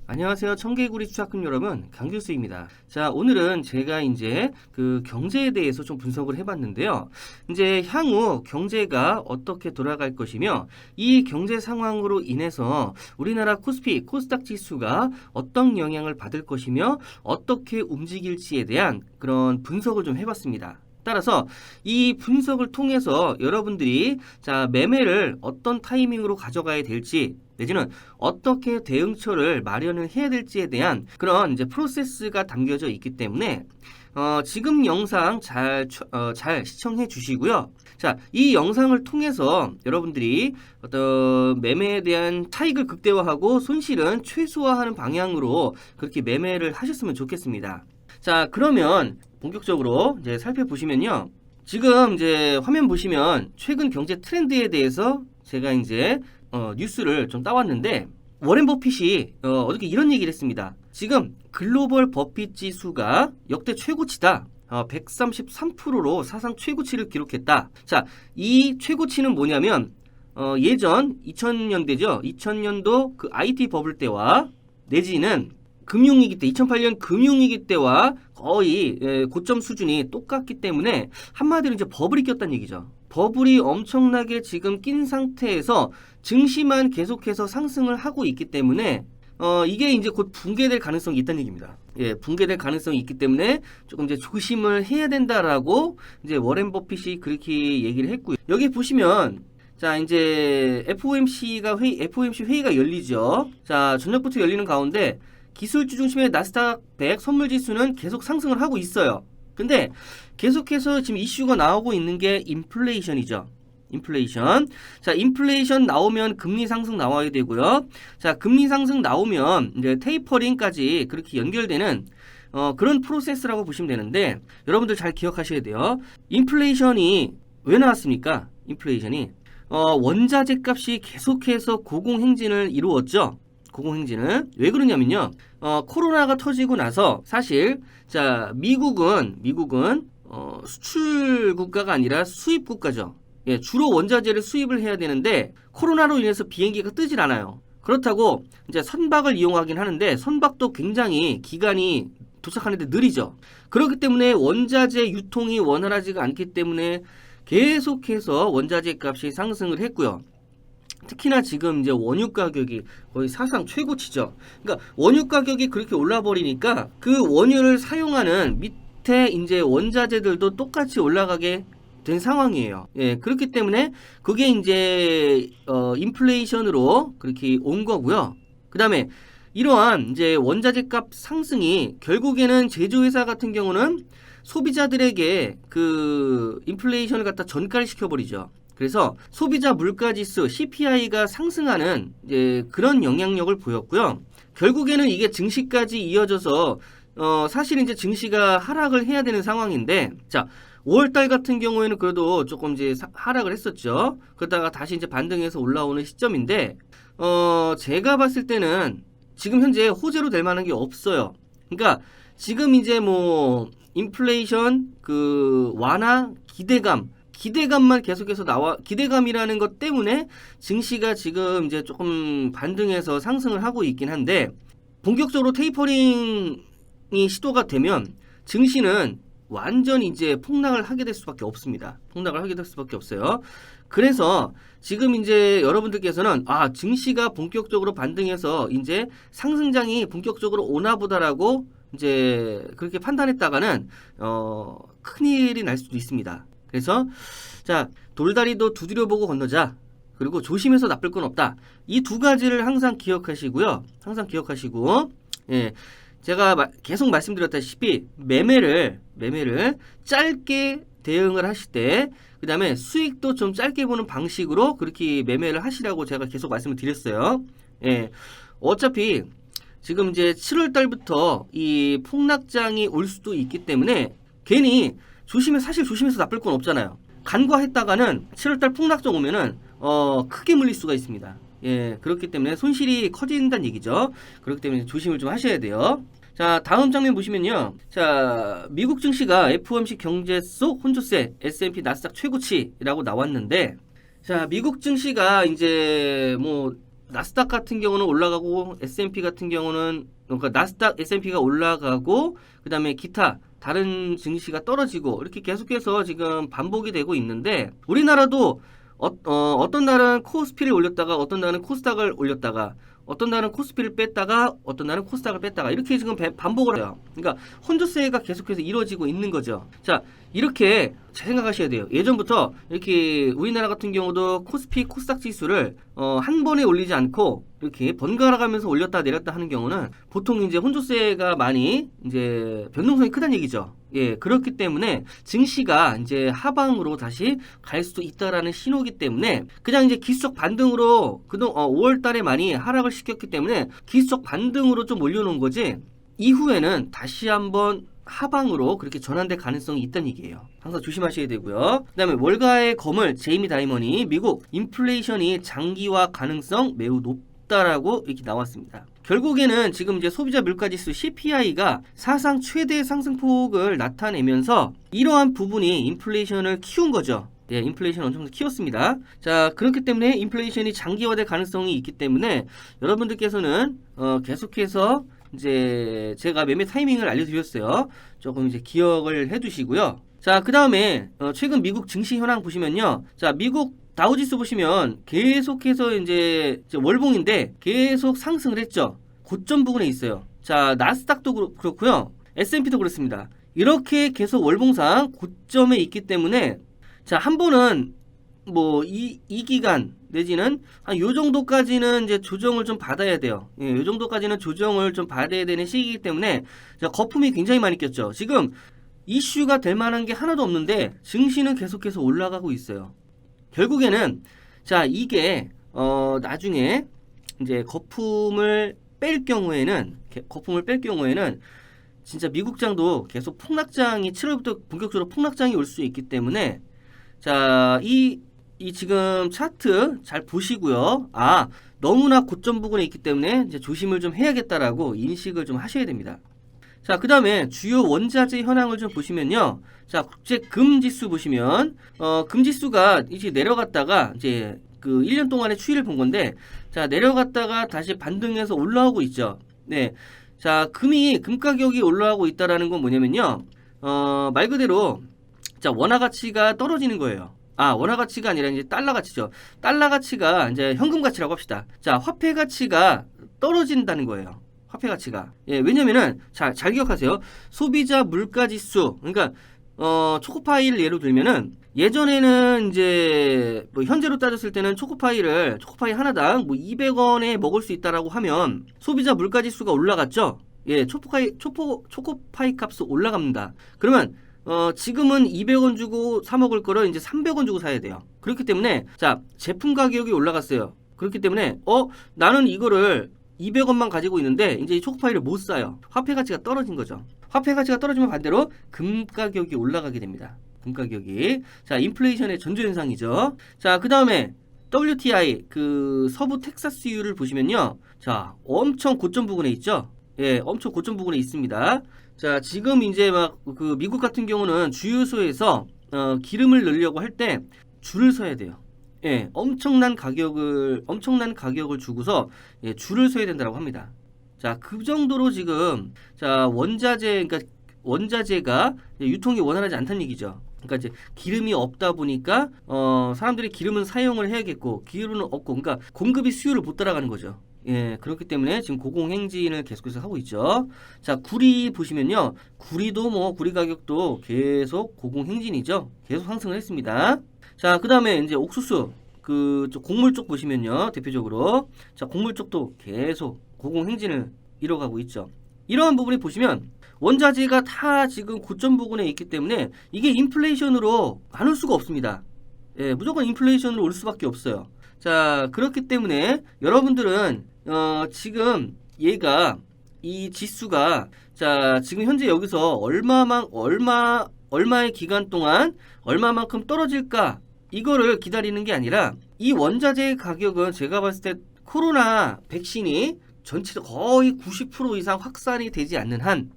안녕하세요. 청개구리 투자꾼 여러분, 강길수입니다. 자, 오늘은 제가 이제 그 경제에 대해서 좀 분석을 해봤는데요. 이제 향후 경제가 어떻게 돌아갈 것이며, 이 경제 상황으로 인해서 우리나라 코스피, 코스닥 지수가 어떤 영향을 받을 것이며, 어떻게 움직일지에 대한 그런 분석을 좀 해봤습니다. 따라서 이 분석을 통해서 여러분들이 매매를 어떤 타이밍으로 가져가야 될지 내지는 어떻게 대응처를 마련을 해야 될지에 대한 그런 이제 프로세스가 담겨져 있기 때문에 지금 영상 잘 시청해 주시고요. 자, 이 영상을 통해서 여러분들이 어떤 매매에 대한 차익을 극대화하고 손실은 최소화하는 방향으로 그렇게 매매를 하셨으면 좋겠습니다. 자, 그러면 본격적으로 이제 살펴보시면요. 지금 이제 화면 보시면 최근 경제 트렌드에 대해서 제가 이제 뉴스를 좀 따왔는데, 워렌 버핏이 어저께 이런 얘기를 했습니다. 지금 글로벌 버핏 지수가 역대 최고치다. 133%로 사상 최고치를 기록했다. 자, 이 최고치는 뭐냐면 예전 2000년대죠. 2000년도 그 IT 버블 때와 내지는 금융위기 때 2008년 금융위기 때와 거의 고점 수준이 똑같기 때문에 한마디로 이제 버블이 꼈다는 얘기죠. 버블이 엄청나게 지금 낀 상태에서 증시만 계속해서 상승을 하고 있기 때문에 이게 이제 곧 붕괴될 가능성이 있다는 얘기입니다. 예, 붕괴될 가능성이 있기 때문에 조금 이제 조심을 해야 된다라고 이제 워렌 버핏이 그렇게 얘기를 했고요. 여기 보시면 자, 이제 FOMC 회의가 열리죠. 자, 저녁부터 열리는 가운데 기술주 중심의 나스닥 100 선물지수는 계속 상승을 하고 있어요. 근데 계속해서 지금 이슈가 나오고 있는 게 인플레이션이죠. 인플레이션. 자, 인플레이션 나오면 금리 상승 나와야 되고요. 자, 금리 상승 나오면 이제 테이퍼링까지 그렇게 연결되는 그런 프로세스라고 보시면 되는데, 여러분들 잘 기억하셔야 돼요. 인플레이션이 왜 나왔습니까? 인플레이션이 원자재 값이 계속해서 고공행진을 이루었죠. 고공행진을. 왜 그러냐면요. 코로나가 터지고 나서 사실 미국은 수출 국가가 아니라 수입 국가죠. 예, 주로 원자재를 수입을 해야 되는데 코로나로 인해서 비행기가 뜨질 않아요. 그렇다고 이제 선박을 이용하긴 하는데 선박도 굉장히 기간이 도착하는데 느리죠. 그렇기 때문에 원자재 유통이 원활하지가 않기 때문에 계속해서 원자재 값이 상승을 했고요. 특히나 지금 이제 원유 가격이 거의 사상 최고치죠. 그러니까 원유 가격이 그렇게 올라버리니까 그 원유를 사용하는 밑에 이제 원자재들도 똑같이 올라가게 된 상황이에요. 예, 그렇기 때문에 그게 이제 인플레이션으로 그렇게 온 거고요. 그다음에 이러한 이제 원자재 값 상승이 결국에는 제조회사 같은 경우는 소비자들에게 그 인플레이션을 갖다 전가를 시켜버리죠. 그래서 소비자 물가지수 CPI가 상승하는 이제 그런 영향력을 보였고요. 결국에는 이게 증시까지 이어져서 사실 이제 증시가 하락을 해야 되는 상황인데, 자, 5월달 같은 경우에는 그래도 조금 이제 하락을 했었죠. 그러다가 다시 이제 반등해서 올라오는 시점인데, 제가 봤을 때는 지금 현재 호재로 될 만한 게 없어요. 그러니까 지금 이제 뭐 인플레이션 그 완화 기대감만 계속해서 기대감이라는 것 때문에 증시가 지금 이제 조금 반등해서 상승을 하고 있긴 한데, 본격적으로 테이퍼링이 시도가 되면 증시는 완전히 이제 폭락을 하게 될 수밖에 없습니다. 폭락을 하게 될 수밖에 없어요. 그래서 지금 이제 여러분들께서는 증시가 본격적으로 반등해서 이제 상승장이 본격적으로 오나보다라고 이제 그렇게 판단했다가는 큰일이 날 수도 있습니다. 그래서 자, 돌다리도 두드려보고 건너자. 그리고 조심해서 나쁠 건 없다. 이 두 가지를 항상 기억하시고요. 항상 기억하시고, 예, 제가 계속 말씀드렸다시피 매매를 짧게 대응을 하실 때, 그 다음에 수익도 좀 짧게 보는 방식으로 그렇게 매매를 하시라고 제가 계속 말씀을 드렸어요. 예, 어차피 지금 이제 7월 달부터 이 폭락장이 올 수도 있기 때문에 괜히 사실 조심해서 나쁠 건 없잖아요. 간과했다가는 7월달 폭락장 오면은 크게 물릴 수가 있습니다. 예, 그렇기 때문에 손실이 커진다는 얘기죠. 그렇기 때문에 조심을 좀 하셔야 돼요. 자, 다음 장면 보시면요. 자, 미국 증시가 FOMC 경제 속 혼조세 S&P 나스닥 최고치라고 나왔는데, 자, 미국 증시가 이제 뭐 나스닥 같은 경우는 올라가고 S&P 같은 경우는 그러니까 나스닥 S&P가 올라가고 그다음에 기타 다른 증시가 떨어지고 이렇게 계속해서 지금 반복이 되고 있는데 우리나라도 어떤 날은 코스피를 올렸다가 어떤 날은 코스닥을 올렸다가 어떤 날은 코스피를 뺐다가 어떤 날은 코스닥을 뺐다가 이렇게 지금 반복을 해요. 그러니까 혼조세가 계속해서 이루어지고 있는 거죠. 자, 이렇게 잘 생각하셔야 돼요. 예전부터 이렇게 우리나라 같은 경우도 코스피, 코스닥 지수를 한 번에 올리지 않고 이렇게 번갈아 가면서 올렸다 내렸다 하는 경우는 보통 이제 혼조세가 많이 이제 변동성이 크다는 얘기죠. 예, 그렇기 때문에 증시가 이제 하방으로 다시 갈 수도 있다라는 신호기 때문에 그냥 이제 기술적 반등으로 그동 5월 달에 많이 하락을 시켰기 때문에 기술적 반등으로 좀 올려놓은 거지 이후에는 다시 한번 하방으로 그렇게 전환될 가능성이 있다는 얘기예요. 항상 조심하셔야 되고요. 그 다음에 월가의 거물 제이미 다이먼이 미국 인플레이션이 장기화 가능성 매우 높다라고 이렇게 나왔습니다. 결국에는 지금 이제 소비자 물가지수 CPI가 사상 최대 상승폭을 나타내면서 이러한 부분이 인플레이션을 키운 거죠. 예, 인플레이션 엄청 키웠습니다. 자, 그렇기 때문에 인플레이션이 장기화될 가능성이 있기 때문에 여러분들께서는 계속해서 이제 제가 매매 타이밍을 알려드렸어요. 조금 이제 기억을 해두시고요. 자, 그 다음에 최근 미국 증시 현황 보시면요. 자, 미국 다우지수 보시면 계속해서 이제 월봉인데 계속 상승을 했죠. 고점 부근에 있어요. 자, 나스닥도 그렇고요. S&P도 그렇습니다. 이렇게 계속 월봉상 고점에 있기 때문에 자, 한 번은 뭐 이 기간 내지는 한 요 정도까지는 이제 조정을 좀 받아야 돼요. 예, 요 정도까지는 조정을 좀 받아야 되는 시기이기 때문에 자, 거품이 굉장히 많이 꼈죠. 지금 이슈가 될 만한 게 하나도 없는데 증시는 계속해서 올라가고 있어요. 결국에는 자, 이게 나중에 이제 거품을 뺄 경우에는 진짜 미국장도 계속 폭락장이 7월부터 본격적으로 폭락장이 올 수 있기 때문에 자, 이 지금 차트 잘 보시고요. 아, 너무나 고점 부근에 있기 때문에 이제 조심을 좀 해야겠다라고 인식을 좀 하셔야 됩니다. 자, 그 다음에 주요 원자재 현황을 좀 보시면요. 자, 국제 금 지수 보시면, 금 지수가 이제 내려갔다가 이제 그 1년 동안의 추이를 본 건데, 자, 내려갔다가 다시 반등해서 올라오고 있죠. 네. 자, 금 가격이 올라오고 있다라는 건 뭐냐면요. 말 그대로, 자, 원화 가치가 떨어지는 거예요. 아, 원화 가치가 아니라 이제 달러 가치죠. 달러 가치가 이제 현금 가치라고 합시다. 자, 화폐 가치가 떨어진다는 거예요. 화폐 가치가. 예, 왜냐면은, 잘 기억하세요. 소비자 물가 지수. 그러니까, 초코파이를 예로 들면은, 예전에는 이제, 뭐, 현재로 따졌을 때는 초코파이 하나당 뭐 200원에 먹을 수 있다라고 하면, 소비자 물가 지수가 올라갔죠? 예, 초코파이 값이 올라갑니다. 그러면, 지금은 200원 주고 사 먹을 거를 이제 300원 주고 사야 돼요. 그렇기 때문에, 자, 제품 가격이 올라갔어요. 그렇기 때문에, 나는 이거를 200원만 가지고 있는데, 이제 이 초코파이를 못 사요. 화폐 가치가 떨어진 거죠. 화폐 가치가 떨어지면 반대로 금 가격이 올라가게 됩니다. 금 가격이. 자, 인플레이션의 전조현상이죠. 자, 그 다음에, WTI, 그 서부 텍사스유를 보시면요. 자, 엄청 고점 부근에 있죠? 예, 엄청 고점 부근에 있습니다. 자, 지금 이제 막 그 미국 같은 경우는 주유소에서 기름을 넣으려고 할 때 줄을 서야 돼요. 예, 엄청난 가격을 주고서 예, 줄을 서야 된다고 합니다. 자, 그 정도로 지금 자, 그러니까 원자재가 유통이 원활하지 않다는 얘기죠. 그러니까 이제 기름이 없다 보니까 사람들이 기름은 사용을 해야겠고 기름은 없고 그러니까 공급이 수요를 못 따라가는 거죠. 예, 그렇기 때문에 지금 고공행진을 계속해서 하고 있죠. 자, 구리 보시면요. 구리 가격도 계속 고공행진이죠. 계속 상승을 했습니다. 자, 그 다음에 이제 옥수수, 곡물 쪽 보시면요. 대표적으로. 자, 곡물 쪽도 계속 고공행진을 이뤄가고 있죠. 이러한 부분을 보시면 원자재가 다 지금 고점 부근에 있기 때문에 이게 인플레이션으로 안 올 수가 없습니다. 예, 무조건 인플레이션으로 올 수밖에 없어요. 자, 그렇기 때문에 여러분들은 지금 이 지수가 자, 지금 현재 여기서 얼마의 기간 동안 얼마만큼 떨어질까 이거를 기다리는 게 아니라 이 원자재 가격은 제가 봤을 때 코로나 백신이 전체 거의 90% 이상 확산이 되지 않는 한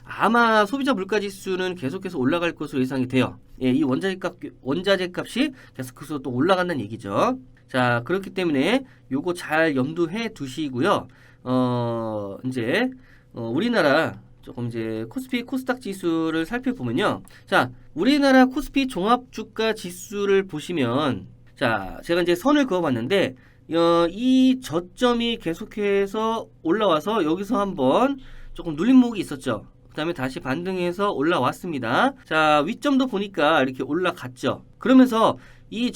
아마 소비자 물가 지수는 계속해서 올라갈 것으로 예상이 돼요. 예, 이 원자재 값이 계속해서 또 올라간다는 얘기죠. 자, 그렇기 때문에 요거 잘 염두해 두시고요. 이제 우리나라 조금 이제 코스피 코스닥 지수를 살펴보면요. 자, 우리나라 코스피 종합주가 지수를 보시면, 자, 제가 이제 선을 그어봤는데, 이 저점이 계속해서 올라와서 여기서 한번 조금 눌림목이 있었죠. 그 다음에 다시 반등해서 올라왔습니다. 자, 위점도 보니까 이렇게 올라갔죠. 그러면서 이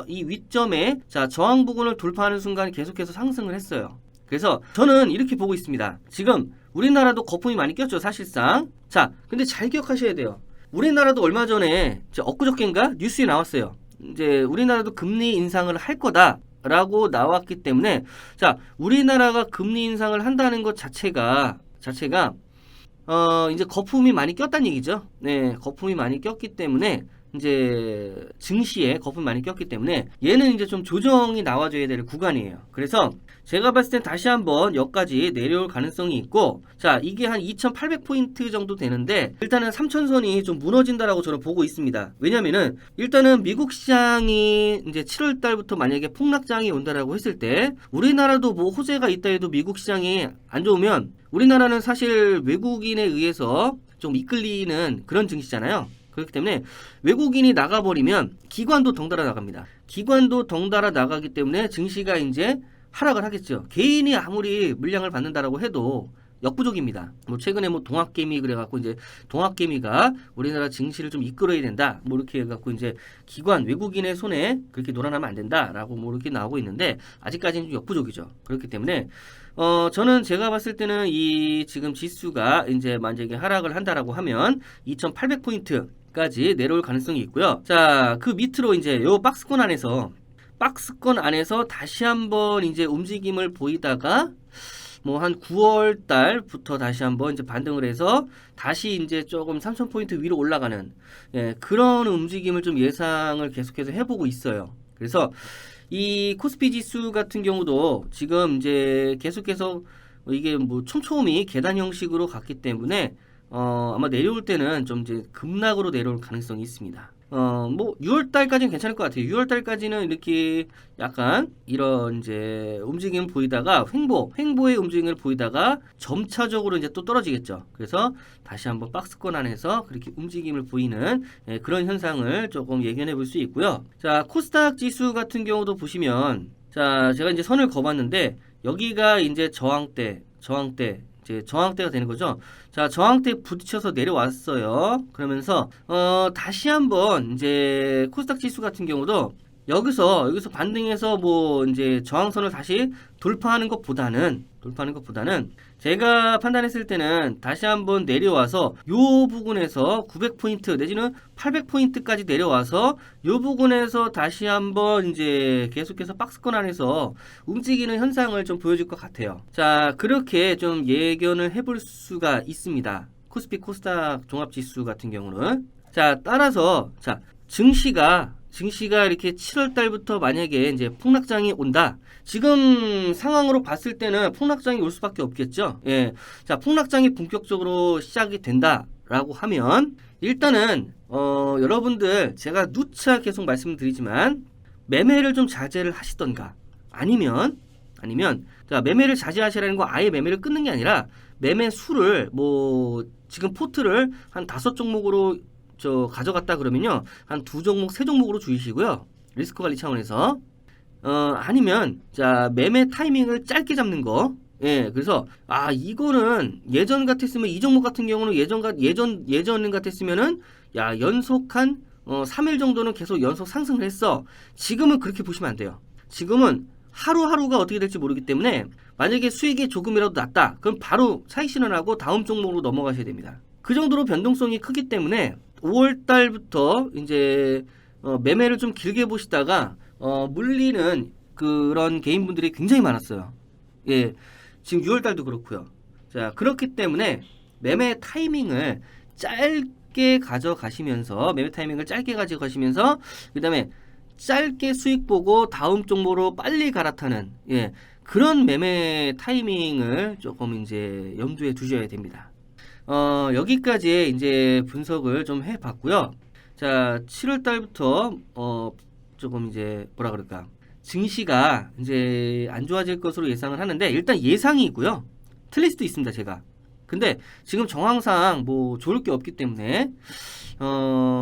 이 위점에, 자, 저항 부근을 돌파하는 순간 계속해서 상승을 했어요. 그래서 저는 이렇게 보고 있습니다. 지금 우리나라도 거품이 많이 꼈죠, 사실상. 자, 근데 잘 기억하셔야 돼요. 우리나라도 얼마 전에, 엊그저께인가? 뉴스에 나왔어요. 이제 우리나라도 금리 인상을 할 거다라고 나왔기 때문에, 자, 우리나라가 금리 인상을 한다는 것 자체가 이제 거품이 많이 꼈다는 얘기죠. 네, 거품이 많이 꼈기 때문에, 이제 증시에 거품이 많이 꼈기 때문에 얘는 이제 좀 조정이 나와줘야 될 구간이에요. 그래서 제가 봤을 땐 다시 한번 여기까지 내려올 가능성이 있고, 자, 이게 한 2800포인트 정도 되는데 일단은 3000선이 좀 무너진다라고 저는 보고 있습니다. 왜냐면은 일단은 미국 시장이 이제 7월 달부터 만약에 폭락장이 온다라고 했을 때 우리나라도 뭐 호재가 있다 해도 미국 시장이 안 좋으면 우리나라는 사실 외국인에 의해서 좀 이끌리는 그런 증시잖아요. 그렇기 때문에 외국인이 나가버리면 기관도 덩달아 나갑니다. 기관도 덩달아 나가기 때문에 증시가 이제 하락을 하겠죠. 개인이 아무리 물량을 받는다라고 해도 역부족입니다. 뭐 최근에 뭐 동학개미 그래갖고 이제 동학개미가 우리나라 증시를 좀 이끌어야 된다. 뭐 이렇게 해갖고 이제 기관 외국인의 손에 그렇게 놀아나면 안 된다라고 뭐 이렇게 나오고 있는데 아직까지는 좀 역부족이죠. 그렇기 때문에 저는 제가 봤을 때는 이 지금 지수가 이제 만약에 하락을 한다라고 하면 2800포인트 까지 내려올 가능성이 있고요. 자, 그 밑으로 이제 요 박스권 안에서 다시 한번 이제 움직임을 보이다가 뭐 한 9월 달부터 다시 한번 이제 반등을 해서 다시 이제 조금 3000포인트 위로 올라가는, 예, 그런 움직임을 좀 예상을 계속해서 해보고 있어요. 그래서 이 코스피 지수 같은 경우도 지금 이제 계속해서 이게 뭐 촘촘히 계단 형식으로 갔기 때문에 아마 내려올 때는 좀 이제 급락으로 내려올 가능성이 있습니다. 뭐 6월 달까지는 괜찮을 것 같아요. 6월 달까지는 이렇게 약간 이런 이제 움직임을 보이다가 횡보의 움직임을 보이다가 점차적으로 이제 또 떨어지겠죠. 그래서 다시 한번 박스권 안에서 그렇게 움직임을 보이는, 예, 그런 현상을 조금 예견해 볼 수 있고요. 자, 코스닥 지수 같은 경우도 보시면, 자, 제가 이제 선을 그어봤는데 여기가 이제 이제 저항대가 되는 거죠. 자, 저항대에 부딪혀서 내려왔어요. 그러면서 다시 한번 이제 코스닥 지수 같은 경우도 여기서 반등해서 뭐 이제 저항선을 다시 돌파하는 것보다는 제가 판단했을 때는 다시 한번 내려와서 요 부분에서 900포인트 내지는 800포인트까지 내려와서 요 부분에서 다시 한번 이제 계속해서 박스권 안에서 움직이는 현상을 좀 보여줄 것 같아요. 자, 그렇게 좀 예견을 해볼 수가 있습니다. 코스피 코스닥 종합지수 같은 경우는. 자, 따라서 자, 증시가 이렇게 7월 달부터 만약에 이제 폭락장이 온다. 지금 상황으로 봤을 때는 폭락장이 올 수밖에 없겠죠. 예. 자, 폭락장이 본격적으로 시작이 된다라고 하면 일단은 여러분들 제가 누차 계속 말씀드리지만 매매를 좀 자제를 하시던가 아니면 자, 매매를 자제하시라는 거 아예 매매를 끊는 게 아니라 매매 수를 뭐 지금 포트를 한 5종목으로 가져갔다 그러면요, 한 2종목, 3종목으로 줄이시고요. 리스크 관리 차원에서. 아니면, 자, 매매 타이밍을 짧게 잡는 거. 예, 그래서, 이거는 예전 같았으면, 이 종목 같은 경우는 예전 같았으면은, 야, 연속 한, 3일 정도는 계속 연속 상승을 했어. 지금은 그렇게 보시면 안 돼요. 지금은 하루하루가 어떻게 될지 모르기 때문에, 만약에 수익이 조금이라도 낮다. 그럼 바로 차익 실현하고 다음 종목으로 넘어가셔야 됩니다. 그 정도로 변동성이 크기 때문에, 5월 달부터 이제 매매를 좀 길게 보시다가 물리는 그런 개인분들이 굉장히 많았어요. 예, 지금 6월 달도 그렇고요. 자, 그렇기 때문에 매매 타이밍을 짧게 가져가시면서 그다음에 짧게 수익 보고 다음 종목으로 빨리 갈아타는, 예, 그런 매매 타이밍을 조금 이제 염두에 두셔야 됩니다. 여기까지 이제 분석을 좀 해봤고요. 자, 7월 달부터 조금 이제 뭐라 그럴까, 증시가 이제 안 좋아질 것으로 예상을 하는데, 일단 예상이고요. 틀릴 수도 있습니다, 제가. 근데 지금 정황상 뭐 좋을 게 없기 때문에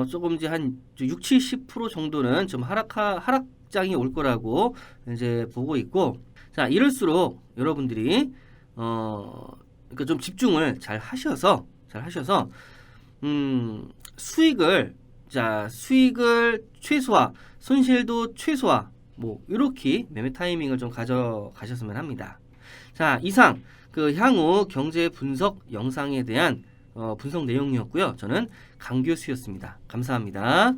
조금 이제 한 6, 70% 정도는 좀 하락장이 올 거라고 이제 보고 있고, 자, 이럴수록 여러분들이 그러니까 좀 집중을 잘 하셔서 수익을 최소화, 손실도 최소화, 뭐 이렇게 매매 타이밍을 좀 가져가셨으면 합니다. 자, 이상 그 향후 경제 분석 영상에 대한 분석 내용이었고요. 저는 강 교수였습니다. 감사합니다.